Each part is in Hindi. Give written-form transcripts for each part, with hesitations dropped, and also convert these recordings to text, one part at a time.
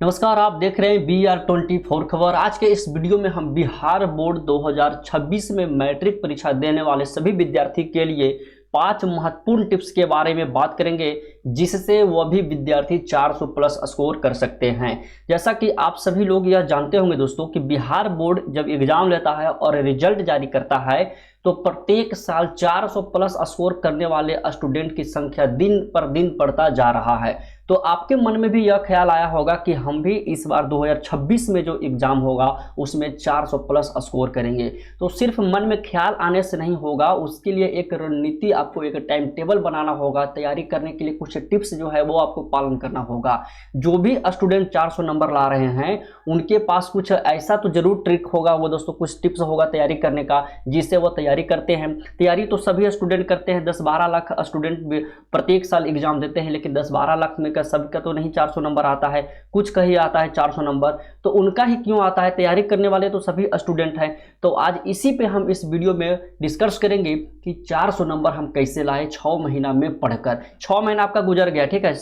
नमस्कार, आप देख रहे हैं BR24 खबर। आज के इस वीडियो में हम बिहार बोर्ड 2026 में मैट्रिक परीक्षा देने वाले सभी विद्यार्थी के लिए 5 महत्वपूर्ण टिप्स के बारे में बात करेंगे, जिससे वह भी विद्यार्थी 400 प्लस स्कोर कर सकते हैं। जैसा कि आप सभी लोग यह जानते होंगे दोस्तों कि बिहार बोर्ड जब एग्जाम लेता है और रिजल्ट जारी करता है तो प्रत्येक साल 400 प्लस स्कोर करने वाले स्टूडेंट की संख्या दिन पर दिन बढ़ता जा रहा है। तो आपके मन में भी यह ख्याल आया होगा कि हम भी इस बार 2026 में जो एग्जाम होगा उसमें 400 प्लस स्कोर करेंगे। तो सिर्फ मन में ख्याल आने से नहीं होगा, उसके लिए एक रणनीति, आपको एक टाइम टेबल बनाना होगा। तैयारी करने के लिए कुछ टिप्स जो है वो आपको पालन करना होगा। जो भी स्टूडेंट 400 नंबर ला रहे हैं उनके पास कुछ ऐसा तो जरूर ट्रिक होगा, वो दोस्तों कुछ टिप्स होगा तैयारी करने का, जिससे वो तैयारी करते हैं। तैयारी तो सभी स्टूडेंट करते हैं, 10-12 लाख स्टूडेंट प्रत्येक साल एग्जाम देते हैं, लेकिन 10-12 लाख में का सबका तो नहीं 400 नंबर आता है, कुछ का ही आता है 400 नंबर। तो उनका ही क्यों आता है? तैयारी करने वाले तो सभी स्टूडेंट हैं। तो आज इसी पे हम इस वीडियो में डिस्कस करेंगे कि 400 नंबर हम कैसे लाए 6 महीना में पढ़कर। 6 महीना आपका गुजर गया, ठीक है,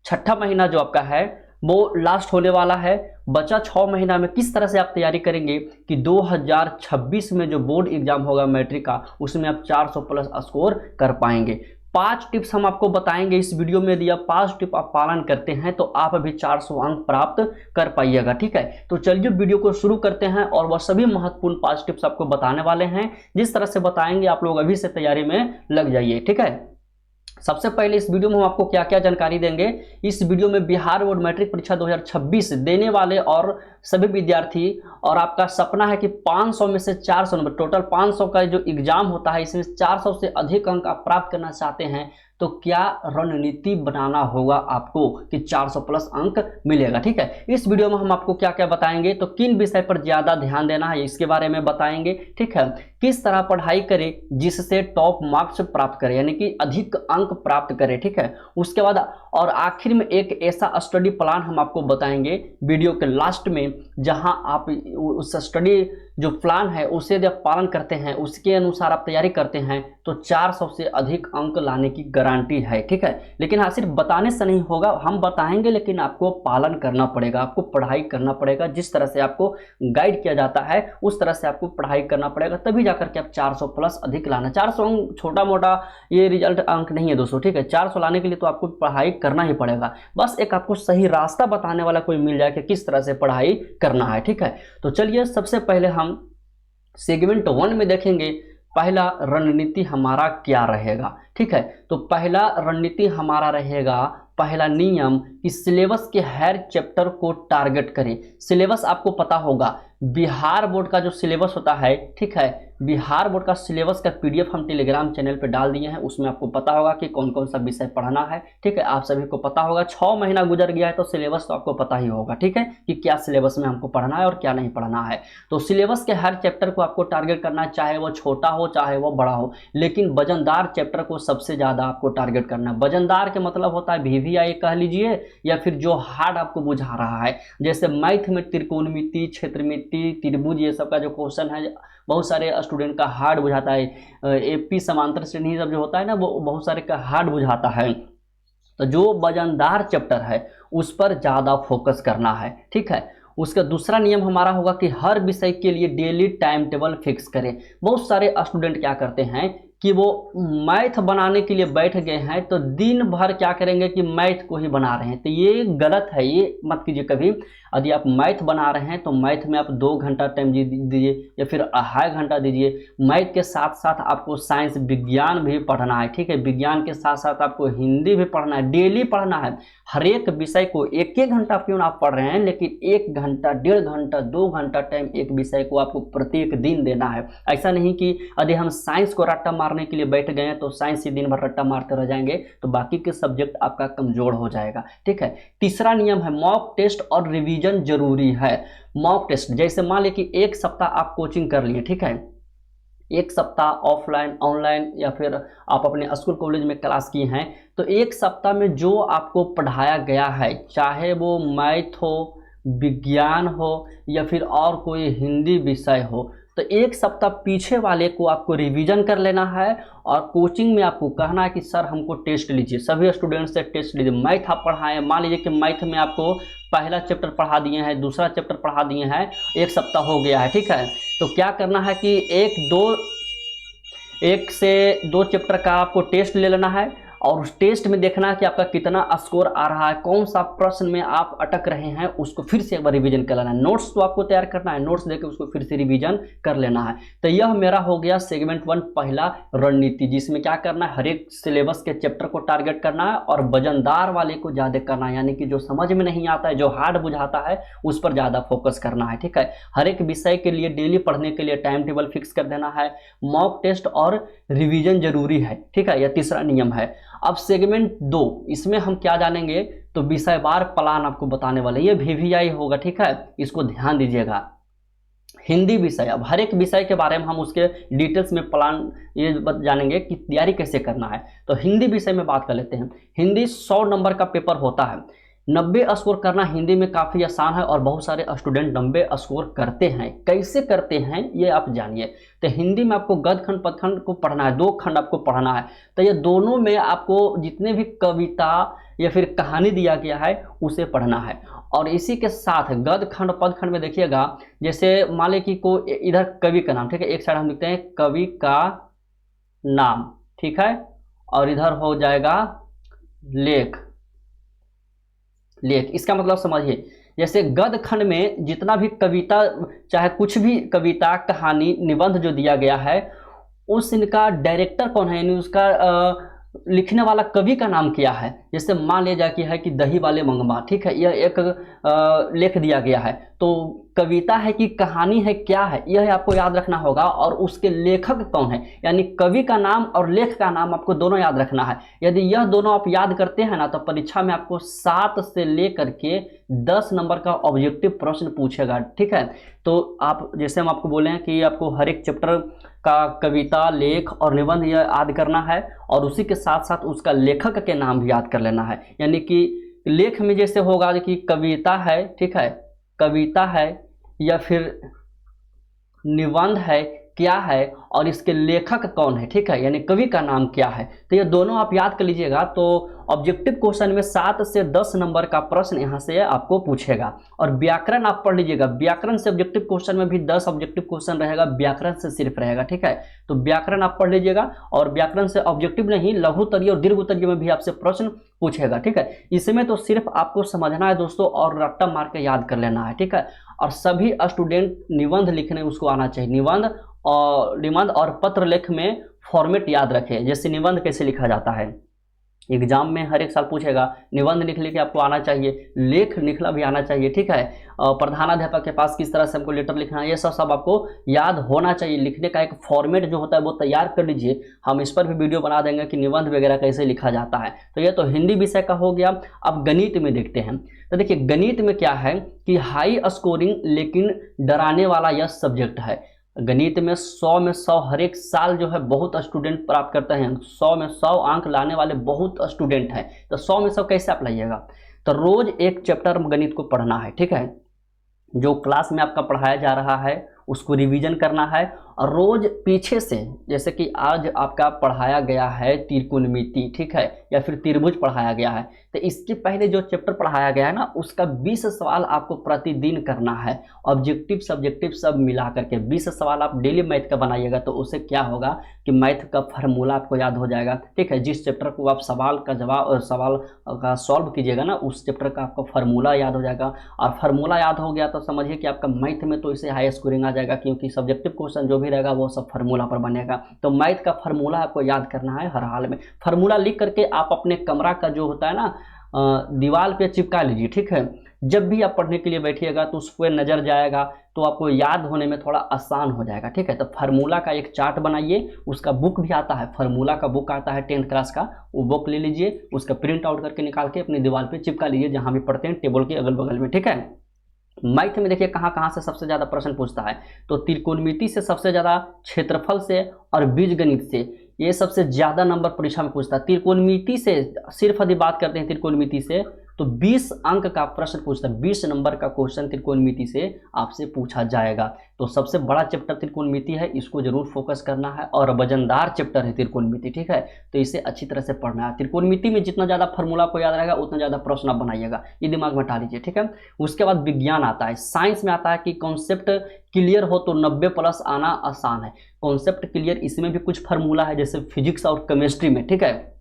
छठा महीना जो आपका है वो लास्ट होने वाला है। बचा 6 महीना में किस तरह से आप तैयारी करेंगे कि 2026 में जो बोर्ड एग्जाम होगा मैट्रिक का, उसमें आप 400 प्लस स्कोर कर पाएंगे। 5 टिप्स हम आपको बताएंगे इस वीडियो में। यदि आप 5 टिप आप पालन करते हैं तो आप अभी 400 अंक प्राप्त कर पाइएगा, ठीक है। तो चलिए वीडियो को शुरू करते हैं और वह सभी महत्वपूर्ण 5 टिप्स आपको बताने वाले हैं। जिस तरह से बताएंगे आप लोग अभी से तैयारी में लग जाइए, ठीक है। सबसे पहले इस वीडियो में हम आपको क्या क्या जानकारी देंगे। इस वीडियो में बिहार बोर्ड मैट्रिक परीक्षा 2026 देने वाले और सभी विद्यार्थी, और आपका सपना है कि 500 में से 400 नंबर, टोटल 500 का जो एग्जाम होता है इसमें 400 से अधिक अंक आप प्राप्त करना चाहते हैं, तो क्या रणनीति बनाना होगा आपको कि 400 प्लस अंक मिलेगा, ठीक है। इस वीडियो में हम आपको क्या क्या बताएंगे, तो किन विषय पर ज्यादा ध्यान देना है इसके बारे में बताएंगे, ठीक है। किस तरह पढ़ाई करें जिससे टॉप मार्क्स प्राप्त करें, यानी कि अधिक अंक प्राप्त करें, ठीक है। उसके बाद और आखिर में एक ऐसा स्टडी प्लान हम आपको बताएंगे वीडियो के लास्ट में, जहां आप उस स्टडी जो प्लान है उसे यदि आप पालन करते हैं, उसके अनुसार आप तैयारी करते हैं, तो 400 से अधिक अंक लाने की गारंटी है, ठीक है। लेकिन हाँ, सिर्फ बताने से नहीं होगा, हम बताएंगे लेकिन आपको पालन करना पड़ेगा, आपको पढ़ाई करना पड़ेगा। जिस तरह से आपको गाइड किया जाता है उस तरह से आपको पढ़ाई करना पड़ेगा, तभी जाकर के आप 400 प्लस अधिक लाना। 400 अंक छोटा मोटा ये रिजल्ट अंक नहीं है दोस्तों, ठीक है। 400 लाने के लिए तो आपको पढ़ाई करना ही पड़ेगा। बस एक आपको सही रास्ता बताने वाला कोई मिल जाए कि किस तरह से पढ़ाई करना है, ठीक है। तो चलिए सबसे पहले हम सेगमेंट 1 में देखेंगे पहला रणनीति हमारा क्या रहेगा, ठीक है। तो पहला रणनीति हमारा रहेगा, पहला नियम कि सिलेबस के हर चैप्टर को टारगेट करें। सिलेबस आपको पता होगा, बिहार बोर्ड का जो सिलेबस होता है, ठीक है, बिहार बोर्ड का सिलेबस का PDF हम टेलीग्राम चैनल पे डाल दिए हैं। उसमें आपको पता होगा कि कौन कौन सा विषय पढ़ना है, ठीक है। आप सभी को पता होगा, 6 महीना गुजर गया है तो सिलेबस तो आपको पता ही होगा, ठीक है, कि क्या सिलेबस में हमको पढ़ना है और क्या नहीं पढ़ना है। तो सिलेबस के हर चैप्टर को आपको टारगेट करना है, चाहे वो छोटा हो चाहे वो बड़ा हो, लेकिन वजनदार चैप्टर को सबसे ज्यादा आपको टारगेट करना है। वजनदार के मतलब होता है VVI कह लीजिए, या फिर जो हार्ड आपको बुझा रहा है। जैसे मैथ में त्रिकोणमिति, क्षेत्रमिति, त्रिभुज, ये सब का जो क्वेश्चन है बहुत सारे स्टूडेंट का हार्ड बुझाता है। AP समांतर श्रेणी सब जो होता है ना, वो बहुत सारे का हार्ड बुझाता है। तो जो वजनदार चैप्टर है उस पर ज़्यादा फोकस करना है, ठीक है। उसका दूसरा नियम हमारा होगा कि हर विषय के लिए डेली टाइम टेबल फिक्स करें। बहुत सारे स्टूडेंट क्या करते हैं कि वो मैथ बनाने के लिए बैठ गए हैं तो दिन भर क्या करेंगे कि मैथ को ही बना रहे हैं। तो ये गलत है, ये मत कीजिए कभी। यदि आप मैथ बना रहे हैं तो मैथ में आप 2 घंटा टाइम दीजिए या फिर 2.5 घंटा दीजिए। मैथ के साथ साथ आपको साइंस विज्ञान भी पढ़ना है, ठीक है। विज्ञान के साथ साथ आपको हिंदी भी पढ़ना है, डेली पढ़ना है। हर एक विषय को 1-1 घंटा क्यों आप पढ़ रहे हैं, लेकिन 1 घंटा, 1.5 घंटा, 2 घंटा टाइम एक विषय को आपको प्रत्येक दिन देना है। ऐसा नहीं कि यदि हम साइंस को रट्टा मारने के लिए बैठ गए हैं तो साइंस ही दिन भर रट्टा मारते रह जाएंगे, तो बाकी के सब्जेक्ट आपका कमजोर हो जाएगा, ठीक है। तीसरा नियम है मॉक टेस्ट और रिवीजन जरूरी है। मॉक टेस्ट, जैसे मान लीजिए कि 1 सप्ताह आप कोचिंग कर लिए, ठीक है, 1 सप्ताह ऑफलाइन ऑनलाइन या फिर आप अपने स्कूल कॉलेज में क्लास किए हैं, तो 1 सप्ताह में जो आपको पढ़ाया गया है, चाहे वो मैथ हो, विज्ञान हो या फिर और कोई हिंदी विषय हो, तो एक सप्ताह पीछे वाले को आपको रिवीजन कर लेना है और कोचिंग में आपको कहना है कि सर हमको टेस्ट लीजिए, सभी स्टूडेंट्स से टेस्ट लीजिए। मैथ आप पढ़ाएं, मान लीजिए कि मैथ में आपको पहला चैप्टर पढ़ा दिए हैं, दूसरा चैप्टर पढ़ा दिए हैं, एक सप्ताह हो गया है, ठीक है। तो क्या करना है कि एक से दो चैप्टर का आपको टेस्ट ले लेना है और उस टेस्ट में देखना है कि आपका कितना स्कोर आ रहा है, कौन सा प्रश्न में आप अटक रहे हैं, उसको फिर से एक बार रिवीजन कर लेना है। नोट्स तो आपको तैयार करना है, नोट्स देकर उसको फिर से रिवीजन कर लेना है। तो यह मेरा हो गया सेगमेंट 1 पहला रणनीति, जिसमें क्या करना है, हर एक सिलेबस के चैप्टर को टारगेट करना है और वजनदार वाले को ज़्यादा करना है, यानी कि जो समझ में नहीं आता है, जो हार्ड बुझाता है, उस पर ज़्यादा फोकस करना है, ठीक है। हर एक विषय के लिए डेली पढ़ने के लिए टाइम टेबल फिक्स कर देना है, मॉक टेस्ट और रिवीजन जरूरी है, ठीक है। यह तीसरा नियम है। अब सेगमेंट 2, इसमें हम क्या जानेंगे, तो विषयवार प्लान आपको बताने वाले, ये VVI होगा, ठीक है, इसको ध्यान दीजिएगा। हिंदी विषय, अब हर एक विषय के बारे में हम उसके डिटेल्स में प्लान ये जानेंगे कि तैयारी कैसे करना है। तो हिंदी विषय में बात कर लेते हैं। हिंदी 100 नंबर का पेपर होता है, 90 स्कोर करना हिंदी में काफ़ी आसान है और बहुत सारे स्टूडेंट 90 स्कोर करते हैं। कैसे करते हैं ये आप जानिए। तो हिंदी में आपको गद्य खंड पद्य खंड को पढ़ना है, 2 खंड आपको पढ़ना है। तो ये दोनों में आपको जितने भी कविता या फिर कहानी दिया गया है उसे पढ़ना है। और इसी के साथ गद्य खंड पद्य खंड में देखिएगा, जैसे मान लें कि को इधर कवि का नाम, ठीक है, एक साइड हम लिखते हैं कवि का नाम, ठीक है, और इधर हो जाएगा लेख। इसका मतलब समझिए, जैसे गद्य खंड में जितना भी कविता, चाहे कुछ भी कविता, कहानी, निबंध जो दिया गया है, उस इनका डायरेक्टर कौन है, यानी उसका लिखने वाला कवि का नाम क्या है। जैसे मान लिया जाए कि है कि दही वाले मंगमा, ठीक है, यह एक लेख दिया गया है। तो कविता है कि कहानी है, क्या है, यह आपको याद रखना होगा। और उसके लेखक कौन है, यानी कवि का नाम और लेख का नाम आपको दोनों याद रखना है। यदि यह दोनों आप याद करते हैं ना, तो परीक्षा में आपको 7 से लेकर के 10 नंबर का ऑब्जेक्टिव प्रश्न पूछेगा, ठीक है। तो आप, जैसे हम आपको बोले हैं कि आपको हर एक चैप्टर का कविता, लेख और निबंध यह याद करना है और उसी के साथ साथ उसका लेखक के नाम भी याद कर लेना है। यानी कि लेख में जैसे होगा कि कविता है, ठीक है, कविता है या फिर निबंध है, क्या है, और इसके लेखक कौन है, ठीक है, यानी कवि का नाम क्या है। तो ये दोनों आप याद कर लीजिएगा। तो ऑब्जेक्टिव क्वेश्चन में 7 से 10 नंबर का प्रश्न यहाँ से आपको पूछेगा। और व्याकरण आप पढ़ लीजिएगा, व्याकरण से ऑब्जेक्टिव क्वेश्चन में भी 10 ऑब्जेक्टिव क्वेश्चन रहेगा, व्याकरण से सिर्फ रहेगा, ठीक है। तो व्याकरण आप पढ़ लीजिएगा और व्याकरण से ऑब्जेक्टिव नहीं, लघु उत्तरीय और दीर्घ उत्तरीय में भी आपसे प्रश्न पूछेगा, ठीक है। इसमें तो सिर्फ आपको समझना है दोस्तों और रट्टा मार के याद कर लेना है, ठीक है। और सभी स्टूडेंट निबंध लिखने उसको आना चाहिए। निबंध और पत्र लेख में फॉर्मेट याद रखें। जैसे निबंध कैसे लिखा जाता है, एग्जाम में हर एक साल पूछेगा, निबंध लिख के आपको आना चाहिए, लेख लिखना भी आना चाहिए, ठीक है। प्रधानाध्यापक के पास किस तरह से हमको लेटर लिखना है, ये सब आपको याद होना चाहिए। लिखने का एक फॉर्मेट जो होता है वो तैयार कर लीजिए, हम इस पर भी वीडियो बना देंगे कि निबंध वगैरह कैसे लिखा जाता है। तो ये तो हिंदी विषय का हो गया। अब गणित में देखते हैं। तो देखिए गणित में क्या है कि हाई स्कोरिंग लेकिन डराने वाला यह सब्जेक्ट है। गणित में 100 में 100 हर एक साल जो है बहुत स्टूडेंट प्राप्त करते हैं। 100 में 100 अंक लाने वाले बहुत स्टूडेंट हैं। तो 100 में 100 कैसे आप लाइएगा, तो रोज एक चैप्टर गणित को पढ़ना है, ठीक है। जो क्लास में आपका पढ़ाया जा रहा है उसको रिवीजन करना है और रोज पीछे से, जैसे कि आज आपका पढ़ाया गया है त्रिकोणमिति, ठीक है, या फिर त्रिभुज पढ़ाया गया है, तो इसके पहले जो चैप्टर पढ़ाया गया है ना उसका 20 सवाल आपको प्रतिदिन करना है। ऑब्जेक्टिव सब्जेक्टिव सब मिला करके 20 सवाल आप डेली मैथ का बनाइएगा, तो उससे क्या होगा कि मैथ का फार्मूला आपको याद हो जाएगा, ठीक है। जिस चैप्टर को आप सवाल का सॉल्व कीजिएगा ना उस चैप्टर का आपको फार्मूला याद हो जाएगा। और फार्मूला याद हो गया तो समझिए कि आपका मैथ में तो इसे हाई स्कोरिंग आ जाएगा, क्योंकि सब्जेक्टिव क्वेश्चन जो भी रहेगा वो सब फार्मूला पर बनेगा। तो मैथ का फार्मूला आपको याद करना है हर हाल में। फार्मूला लिख करके आप अपने कमरा का जो होता है ना दीवार पे चिपका लीजिए, ठीक है। जब भी आप पढ़ने के लिए बैठिएगा तो उस पर नजर जाएगा तो आपको याद होने में थोड़ा आसान हो जाएगा, ठीक है। तो फार्मूला का एक चार्ट बनाइए, उसका बुक भी आता है, फार्मूला का बुक आता है 10th क्लास का, वो बुक ले लीजिए, उसका प्रिंट आउट करके निकाल के अपनी दीवार पे चिपका लीजिए जहाँ भी पढ़ते हैं टेबल के अगल बगल में, ठीक है। मैथ में देखिए कहाँ कहाँ से सबसे ज़्यादा प्रश्न पूछता है, तो त्रिकोणमिति से सबसे ज़्यादा, क्षेत्रफल से और बीजगणित से ये सबसे ज़्यादा नंबर परीक्षा में पूछता है। त्रिकोणमिति से सिर्फ यदि बात करते हैं त्रिकोणमिति से तो 20 अंक का प्रश्न पूछता है, 20 नंबर का क्वेश्चन त्रिकोणमिति से आपसे पूछा जाएगा। तो सबसे बड़ा चैप्टर त्रिकोणमिति है, इसको जरूर फोकस करना है और वजनदार चैप्टर है त्रिकोणमिति, ठीक है। तो इसे अच्छी तरह से पढ़ना है। त्रिकोणमिति में जितना ज़्यादा फार्मूला को याद रहेगा उतना ज़्यादा प्रश्न आप बनाइएगा, ये दिमाग में हटा लीजिए, ठीक है। उसके बाद विज्ञान आता है। साइंस में आता है कि कॉन्सेप्ट क्लियर हो तो 90+ आना आसान है। कॉन्सेप्ट क्लियर, इसमें भी कुछ फार्मूला है, जैसे फिजिक्स और केमिस्ट्री में, ठीक है।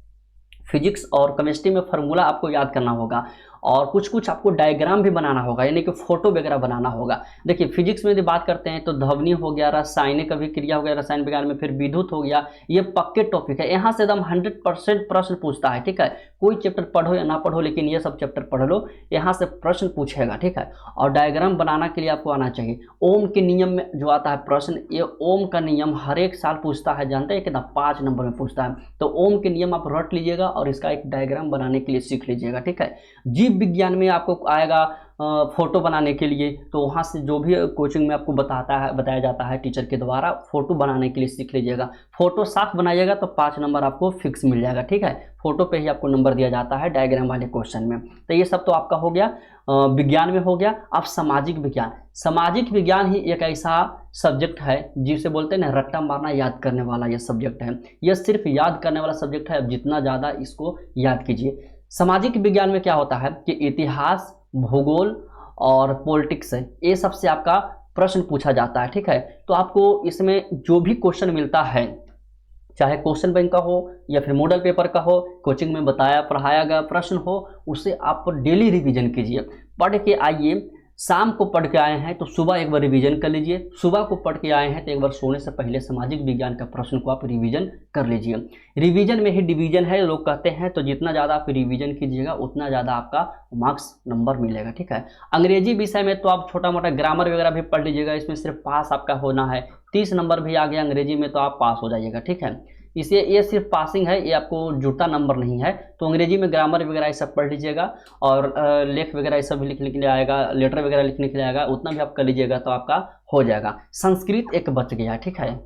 फिजिक्स और केमिस्ट्री में फार्मूला आपको याद करना होगा और कुछ कुछ आपको डायग्राम भी बनाना होगा, यानी कि फोटो वगैरह बनाना होगा। देखिए फिजिक्स में यदि बात करते हैं तो ध्वनि हो गया, रासायनिक अभिक्रिया हो गया रसायन विज्ञान में, फिर विद्युत हो गया, ये पक्के टॉपिक है। यहाँ से एकदम 100% प्रश्न पूछता है, ठीक है। कोई चैप्टर पढ़ो या ना पढ़ो, लेकिन ये सब चैप्टर पढ़ लो, यहाँ से प्रश्न पूछेगा, ठीक है। और डायग्राम बनाना के लिए आपको आना चाहिए। ओम के नियम में जो आता है प्रश्न, ये ओम का नियम हर एक साल पूछता है, जानते हैं कितना, 5 नंबर में पूछता है। तो ओम के नियम आप रट लीजिएगा और इसका एक डायग्राम बनाने के लिए सीख लीजिएगा, ठीक है। जीव विज्ञान में आपको आएगा फोटो बनाने के लिए, तो वहाँ से जो भी कोचिंग में आपको बताया जाता है टीचर के द्वारा, फोटो बनाने के लिए सीख लीजिएगा। फोटो साफ बनाइएगा तो 5 नंबर आपको फिक्स मिल जाएगा, ठीक है। फोटो पे ही आपको नंबर दिया जाता है डायग्राम वाले क्वेश्चन में। तो ये सब तो आपका हो गया, विज्ञान में हो गया। अब सामाजिक विज्ञान। सामाजिक विज्ञान ही एक ऐसा सब्जेक्ट है जिसे बोलते हैं ना रट्टा मारना याद करने वाला ये सब्जेक्ट है। यह सिर्फ याद करने वाला सब्जेक्ट है, अब जितना ज़्यादा इसको याद कीजिए। सामाजिक विज्ञान में क्या होता है कि इतिहास, भूगोल और पॉलिटिक्स है, ये सबसे आपका प्रश्न पूछा जाता है, ठीक है। तो आपको इसमें जो भी क्वेश्चन मिलता है, चाहे क्वेश्चन बैंक का हो या फिर मॉडल पेपर का हो, कोचिंग में पढ़ाया गया प्रश्न हो, उसे आप डेली रिवीजन कीजिए। पढ़ के आइए, शाम को पढ़ के आए हैं तो सुबह एक बार रिवीजन कर लीजिए, सुबह को पढ़ के आए हैं तो एक बार सोने से पहले सामाजिक विज्ञान का प्रश्न को आप रिवीजन कर लीजिए। रिवीजन में ही डिवीजन है लोग कहते हैं, तो जितना ज़्यादा आप रिवीजन कीजिएगा उतना ज़्यादा आपका मार्क्स नंबर मिलेगा, ठीक है। अंग्रेजी विषय में तो आप छोटा मोटा ग्रामर वगैरह भी पढ़ लीजिएगा, इसमें सिर्फ पास आपका होना है। 30 नंबर भी आ गया अंग्रेजी में तो आप पास हो जाइएगा, ठीक है। इसे ये सिर्फ पासिंग है, ये आपको जुटा नंबर नहीं है। तो अंग्रेजी में ग्रामर वगैरह ये सब पढ़ लीजिएगा और लेख वगैरह ये सब भी लिखने के लिए आएगा, लेटर वगैरह लिखने के लिए आएगा, उतना भी आप कर लीजिएगा तो आपका हो जाएगा। संस्कृत एक बच गया, ठीक है।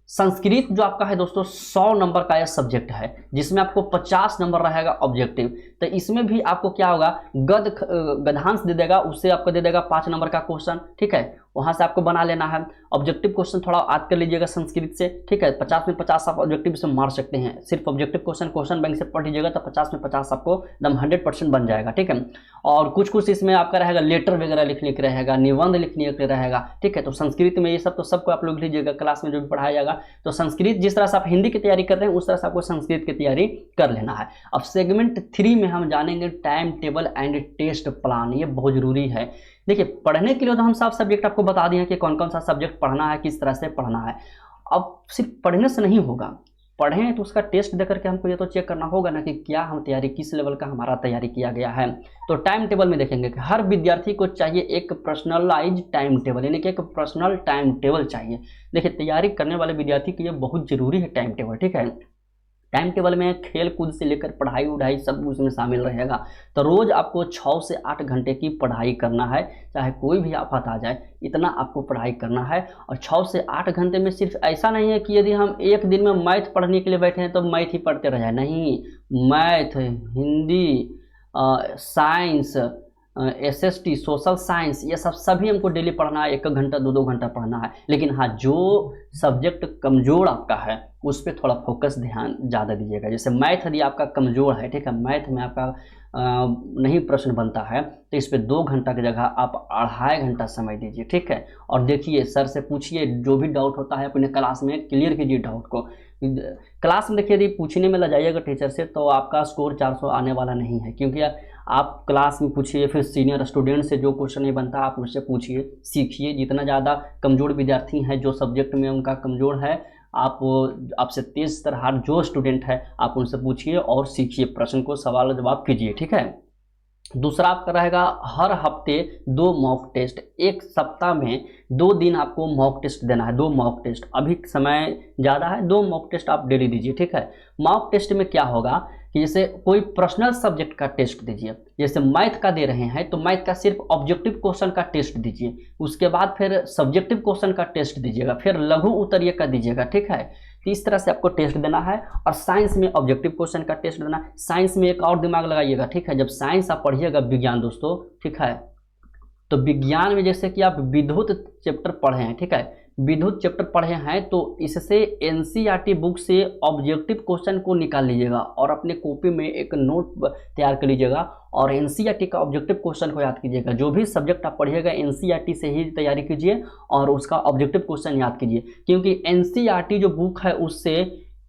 संस्कृत जो आपका है दोस्तों 100 नंबर का यह सब्जेक्ट है, जिसमें आपको 50 नंबर रहेगा ऑब्जेक्टिव। तो इसमें भी आपको क्या होगा, गद्यांश दे देगा, उससे आपको दे देगा 5 नंबर का क्वेश्चन, ठीक है। वहां से आपको बना लेना है। ऑब्जेक्टिव क्वेश्चन थोड़ा याद कर लीजिएगा संस्कृत से, ठीक है। 50 में 50 आप ऑब्जेक्टिव से मार सकते हैं। सिर्फ ऑब्जेक्टिव क्वेश्चन बैंक से पढ़ लीजिएगा तो 50 में 50 आपको एकदम 100% बन जाएगा, ठीक है। और कुछ कुछ इसमें आपका रहेगा लेटर वगैरह लिखने के रहेगा, निबंध लिखने के रहेगा, ठीक है। तो संस्कृत में ये सब तो सबको आप लोग लीजिएगा, क्लास में जो भी पढ़ाया जाएगा। तो संस्कृत जिस तरह से आप हिंदी की तैयारी कर रहे हैं उस तरह से आपको संस्कृत की तैयारी कर लेना है। अब सेगमेंट 3 में हम जानेंगे time table and test plan. ये बहुत जरूरी है। देखिए पढ़ने के लिए तो हम सब सब्जेक्ट आपको बता दिए हैं कि कौन कौन सा सब्जेक्ट पढ़ना है, किस तरह से पढ़ना है। अब सिर्फ पढ़ने से नहीं होगा, पढ़ें तो उसका टेस्ट दे करके हमको ये तो चेक करना होगा ना कि क्या हम तैयारी, किस लेवल का हमारा तैयारी किया गया है। तो टाइम टेबल में देखेंगे कि हर विद्यार्थी को चाहिए एक पर्सनलाइज टाइम टेबल, यानी कि एक पर्सनल टाइम टेबल चाहिए। देखिए तैयारी करने वाले विद्यार्थी के लिए बहुत जरूरी है टाइम टेबल, ठीक है। टाइम टेबल में खेल कूद से लेकर पढ़ाई उढ़ाई सब उसमें शामिल रहेगा। तो रोज़ आपको 6 से 8 घंटे की पढ़ाई करना है, चाहे कोई भी आफत आ जाए, इतना आपको पढ़ाई करना है। और 6 से 8 घंटे में सिर्फ ऐसा नहीं है कि यदि हम एक दिन में मैथ पढ़ने के लिए बैठे हैं तो मैथ ही पढ़ते रह जाए, नहीं। Math, Hindi, science, SST, social science, ये सब सभी हमको डेली पढ़ना है, 1 घंटा 2 घंटा पढ़ना है। लेकिन हाँ, जो सब्जेक्ट कमज़ोर आपका है उस पर थोड़ा फोकस ध्यान ज़्यादा दीजिएगा। जैसे मैथ यदि आपका कमज़ोर है, ठीक है, मैथ में आपका नहीं प्रश्न बनता है तो इस पर 2 घंटा की जगह आप 2.5 घंटा समय दीजिए, ठीक है। और देखिए सर से पूछिए, जो भी डाउट होता है अपने क्लास में क्लियर कीजिए डाउट को। क्लास में देखिए यदि पूछने में लग जाइएगा टीचर से तो आपका स्कोर 400 आने वाला नहीं है, क्योंकि आप क्लास में पूछिए, फिर सीनियर स्टूडेंट से जो क्वेश्चन नहीं बनता आप उससे पूछिए, सीखिए। जितना ज़्यादा कमज़ोर विद्यार्थी हैं, जो सब्जेक्ट में उनका कमज़ोर है, आपसे तेज तरह जो स्टूडेंट है आप उनसे पूछिए और सीखिए, प्रश्न को सवाल जवाब कीजिए, ठीक है। दूसरा आपका रहेगा हर हफ्ते 2 मॉक टेस्ट। एक सप्ताह में 2 दिन आपको मॉक टेस्ट देना है, 2 मॉक टेस्ट। अभी समय ज़्यादा है, 2 मॉक टेस्ट आप डेली दीजिए, ठीक है। मॉक टेस्ट में क्या होगा कि जैसे कोई पर्सनल सब्जेक्ट का टेस्ट दीजिए, जैसे मैथ का दे रहे हैं तो मैथ का सिर्फ ऑब्जेक्टिव क्वेश्चन का टेस्ट दीजिए, उसके बाद फिर सब्जेक्टिव क्वेश्चन का टेस्ट दीजिएगा, फिर लघु उत्तरीय का दीजिएगा, ठीक है। तो इस तरह से आपको टेस्ट देना है। और साइंस में ऑब्जेक्टिव क्वेश्चन का टेस्ट देना है। साइंस में एक और दिमाग लगाइएगा, ठीक है, जब साइंस आप पढ़िएगा विज्ञान दोस्तों, ठीक है, तो विज्ञान में जैसे कि आप विद्युत चैप्टर पढ़े हैं, ठीक है, विद्युत चैप्टर पढ़े हैं तो इससे एनसीईआरटी बुक से ऑब्जेक्टिव क्वेश्चन को निकाल लीजिएगा और अपने कॉपी में एक नोट तैयार कर लीजिएगा और एनसीईआरटी का ऑब्जेक्टिव क्वेश्चन को याद कीजिएगा। जो भी सब्जेक्ट आप पढ़िएगा एनसीईआरटी से ही तैयारी कीजिए और उसका ऑब्जेक्टिव क्वेश्चन याद कीजिए, क्योंकि एनसीईआरटी जो बुक है उससे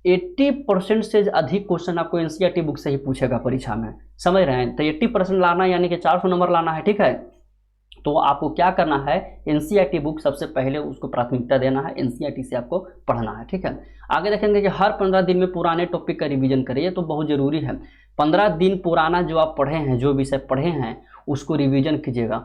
80% से अधिक क्वेश्चन आपको एनसीईआरटी बुक से ही पूछेगा परीक्षा में, समझ रहे हैं। तो 80% लाना यानी कि 400 नंबर लाना है, ठीक है। तो आपको क्या करना है, एनसीईआरटी बुक सबसे पहले उसको प्राथमिकता देना है, एनसीईआरटी से आपको पढ़ना है, ठीक है। आगे देखेंगे कि हर 15 दिन में पुराने टॉपिक का रिवीजन करिए, तो बहुत ज़रूरी है। 15 दिन पुराना जो आप पढ़े हैं, जो विषय पढ़े हैं उसको रिवीजन कीजिएगा।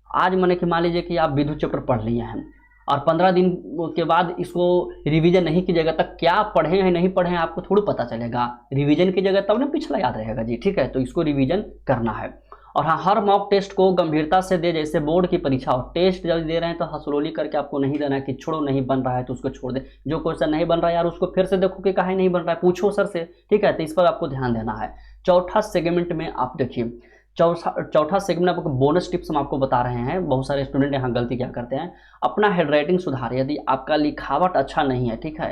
आज मैंने कि मान लीजिए कि आप विद्युत चैप्टर पढ़ लिए हैं और 15 दिन के बाद इसको रिवीजन नहीं कीजिएगा तब क्या पढ़े हैं नहीं पढ़े हैं आपको थोड़ा पता चलेगा। रिवीजन कीजिएगा तब ना पिछला याद रहेगा जी, ठीक है। तो इसको रिवीजन करना है। और हाँ, हर मॉक टेस्ट को गंभीरता से दे, जैसे बोर्ड की परीक्षा हो। टेस्ट जब दे रहे हैं तो हंसरोली करके आपको नहीं देना है कि छोड़ो नहीं बन रहा है तो उसको छोड़ दे। जो क्वेश्चन नहीं बन रहा है यार उसको फिर से देखो कि काहे नहीं बन रहा है, पूछो सर से, ठीक है। तो इस पर आपको ध्यान देना है। चौथा सेगमेंट में आप देखिए, चौथा सेगमेंट आपको बोनस टिप्स हम आपको बता रहे हैं। बहुत सारे स्टूडेंट यहाँ गलती क्या करते हैं, अपना हैंड राइटिंग सुधार। यदि आपका लिखावट अच्छा नहीं है, ठीक है,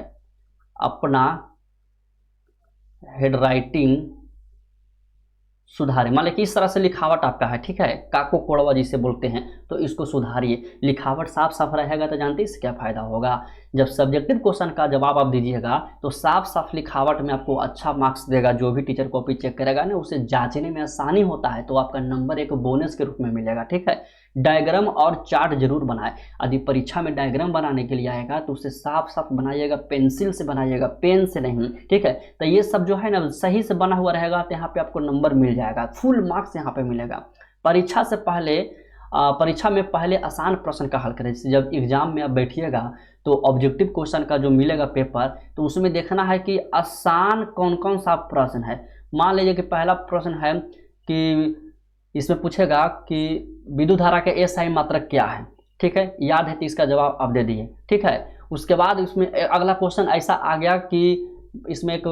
अपना हैंड राइटिंग सुधारे, मान लीजिए किस तरह से लिखावट आपका है, ठीक है, काको कोड़वा जिसे बोलते हैं, तो इसको सुधारिए। लिखावट साफ साफ रहेगा तो जानते हैं इससे क्या फायदा होगा। जब सब्जेक्टिव क्वेश्चन का जवाब आप दीजिएगा तो साफ साफ लिखावट में आपको अच्छा मार्क्स देगा। जो भी टीचर कॉपी चेक करेगा ना उसे जांचने में आसानी होता है, तो आपका नंबर एक बोनस के रूप में मिलेगा, ठीक है। डायग्राम और चार्ट जरूर बनाए। यदि परीक्षा में डायग्राम बनाने के लिए आएगा तो उसे साफ साफ बनाइएगा, पेंसिल से बनाइएगा, पेन से नहीं, ठीक है। तो ये सब जो है ना सही से बना हुआ रहेगा तो यहाँ पे आपको नंबर मिल जाएगा, फुल मार्क्स यहाँ पे मिलेगा। परीक्षा से पहले परीक्षा में पहले आसान प्रश्न का हल करें। जब एग्जाम में आप बैठिएगा तो ऑब्जेक्टिव क्वेश्चन का जो मिलेगा पेपर, तो उसमें देखना है कि आसान कौन कौन सा प्रश्न है। मान लीजिए कि पहला प्रश्न है कि इसमें पूछेगा कि विद्युत धारा के एसआई मात्रक क्या है, ठीक है, याद है तो इसका जवाब आप दे दिए, ठीक है। उसके बाद इसमें अगला क्वेश्चन ऐसा आ गया कि इसमें एक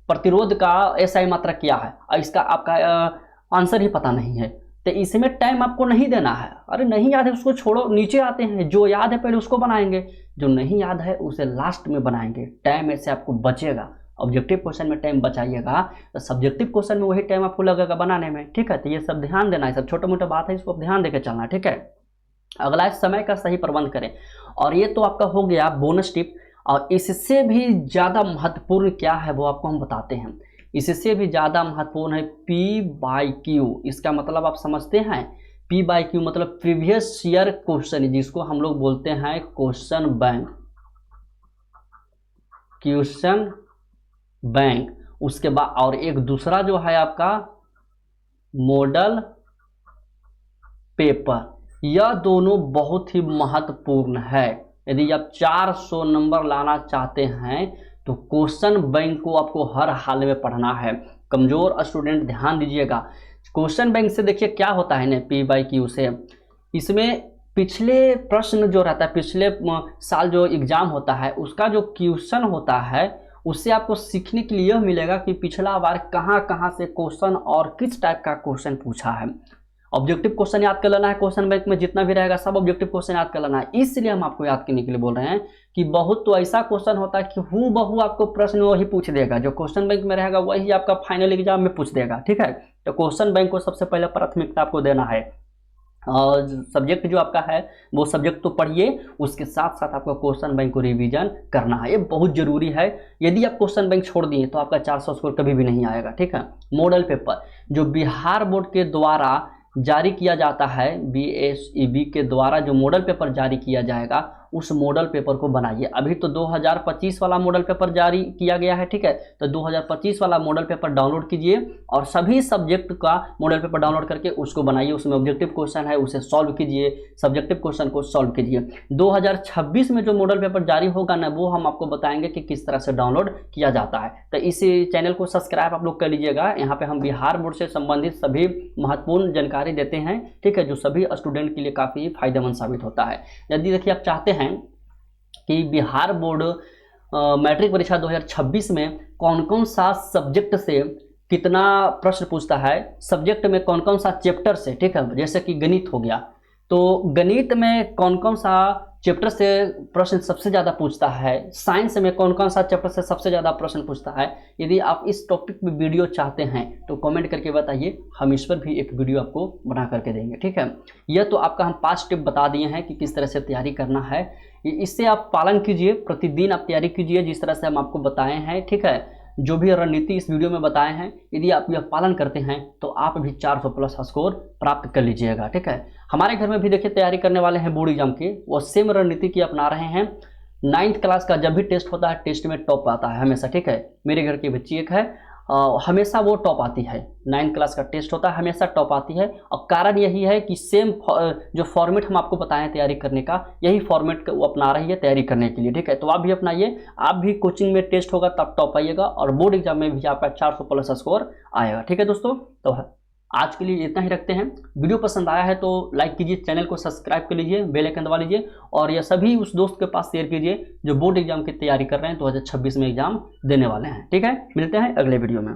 प्रतिरोध का एसआई मात्रक क्या है और इसका आपका आंसर ही पता नहीं है, तो इसमें टाइम आपको नहीं देना है। अरे नहीं याद है उसको छोड़ो, नीचे आते हैं, जो याद है पहले उसको बनाएंगे, जो नहीं याद है उसे लास्ट में बनाएंगे। टाइम ऐसे आपको बचेगा। ऑब्जेक्टिव क्वेश्चन में टाइम बचाइएगा तो सब्जेक्टिव क्वेश्चन में वही टाइम आपको लगेगा बनाने में, ठीक है। तो ये सब ध्यान देना है, सब छोटा मोटा बात है, इसको ध्यान देकर चलना, ठीक है। अगला है समय का सही प्रबंध करें। और ये तो आपका हो गया बोनस टिप। और इससे भी ज़्यादा महत्वपूर्ण क्या है वो आपको हम बताते हैं। इससे भी ज़्यादा महत्वपूर्ण है P/Q। इसका मतलब आप समझते हैं, P/Q मतलब प्रीवियस ईयर क्वेश्चन, जिसको हम लोग बोलते हैं क्वेश्चन बैंक, क्वेश्चन बैंक। उसके बाद और एक दूसरा जो है आपका मॉडल पेपर। यह दोनों बहुत ही महत्वपूर्ण है। यदि आप 400 नंबर लाना चाहते हैं तो क्वेश्चन बैंक को आपको हर हाल में पढ़ना है। कमजोर स्टूडेंट ध्यान दीजिएगा। क्वेश्चन बैंक से देखिए क्या होता है ना, P/Q से, इसमें पिछले प्रश्न जो रहता है, पिछले साल जो एग्जाम होता है उसका जो क्वेश्चन होता है उससे आपको सीखने के लिए मिलेगा कि पिछला बार कहाँ कहाँ से क्वेश्चन और किस टाइप का क्वेश्चन पूछा है। ऑब्जेक्टिव क्वेश्चन याद कर लेना है, क्वेश्चन बैंक में जितना भी रहेगा सब ऑब्जेक्टिव क्वेश्चन याद कर लेना है। इसलिए हम आपको याद करने के लिए बोल रहे हैं कि बहुत तो ऐसा क्वेश्चन होता है कि हूबहू आपको प्रश्न वही पूछ देगा, जो क्वेश्चन बैंक में रहेगा वही आपका फाइनल एग्जाम में पूछ देगा, ठीक है। तो क्वेश्चन बैंक को सबसे पहले प्राथमिकता आपको देना है। और सब्जेक्ट जो आपका है वो सब्जेक्ट तो पढ़िए, उसके साथ साथ आपको क्वेश्चन बैंक को रिवीजन करना है, ये बहुत जरूरी है। यदि आप क्वेश्चन बैंक छोड़ दिए तो आपका 400 स्कोर कभी भी नहीं आएगा, ठीक है। मॉडल पेपर जो बिहार बोर्ड के द्वारा जारी किया जाता है, BSEB के द्वारा जो मॉडल पेपर जारी किया जाएगा उस मॉडल पेपर को बनाइए। अभी तो 2025 वाला मॉडल पेपर जारी किया गया है, ठीक है। तो 2025 वाला मॉडल पेपर डाउनलोड कीजिए और सभी सब्जेक्ट का मॉडल पेपर डाउनलोड करके उसको बनाइए। उसमें ऑब्जेक्टिव क्वेश्चन है उसे सॉल्व कीजिए, सब्जेक्टिव क्वेश्चन को सॉल्व कीजिए। 2026 में जो मॉडल पेपर जारी होगा ना वो हम आपको बताएंगे कि किस तरह से डाउनलोड किया जाता है। तो इस चैनल को सब्सक्राइब आप लोग कर लीजिएगा। यहाँ पे हम बिहार बोर्ड से संबंधित सभी महत्वपूर्ण जानकारी देते हैं, ठीक है, जो सभी स्टूडेंट के लिए काफ़ी फायदेमंद साबित होता है। यदि देखिए आप चाहते हैं कि बिहार बोर्ड मैट्रिक परीक्षा 2026 में कौन कौन सा सब्जेक्ट से कितना प्रश्न पूछता है, सब्जेक्ट में कौन कौन सा चैप्टर से, ठीक है। जैसे कि गणित हो गया, तो गणित में कौन कौन सा चैप्टर से प्रश्न सबसे ज़्यादा पूछता है, साइंस में कौन कौन सा चैप्टर से सबसे ज़्यादा प्रश्न पूछता है। यदि आप इस टॉपिक में वीडियो चाहते हैं तो कमेंट करके बताइए, हम इस पर भी एक वीडियो आपको बना करके देंगे, ठीक है। यह तो आपका हम 5 टिप बता दिए हैं कि किस तरह से तैयारी करना है। इससे आप पालन कीजिए, प्रतिदिन आप तैयारी कीजिए जिस तरह से हम आपको बताए हैं, ठीक है। जो भी रणनीति इस वीडियो में बताए हैं, यदि आप यह पालन करते हैं तो आप भी 400 प्लस स्कोर प्राप्त कर लीजिएगा, ठीक है। हमारे घर में भी देखिए तैयारी करने वाले हैं बोर्ड एग्जाम की, वो सेम रणनीति की अपना रहे हैं। 9th क्लास का जब भी टेस्ट होता है, टेस्ट में टॉप आता है हमेशा, ठीक है। मेरे घर की बच्ची एक है, हमेशा वो टॉप आती है। 9th क्लास का टेस्ट होता है, हमेशा टॉप आती है। और कारण यही है कि सेम जो फॉर्मेट हम आपको बताएं तैयारी करने का, यही फॉर्मेट वो अपना रही है तैयारी करने के लिए, ठीक है। तो आप भी अपनाइए, आप भी कोचिंग में टेस्ट होगा तब टॉप आइएगा और बोर्ड एग्जाम में भी आपका 400 प्लस स्कोर आएगा, ठीक है दोस्तों। तो आज के लिए इतना ही रखते हैं। वीडियो पसंद आया है तो लाइक कीजिए, चैनल को सब्सक्राइब कर लीजिए, बेल आइकन दबा लीजिए और यह सभी उस दोस्त के पास शेयर कीजिए जो बोर्ड एग्जाम की तैयारी कर रहे हैं, 2026 में एग्जाम देने वाले हैं, ठीक है। मिलते हैं अगले वीडियो में।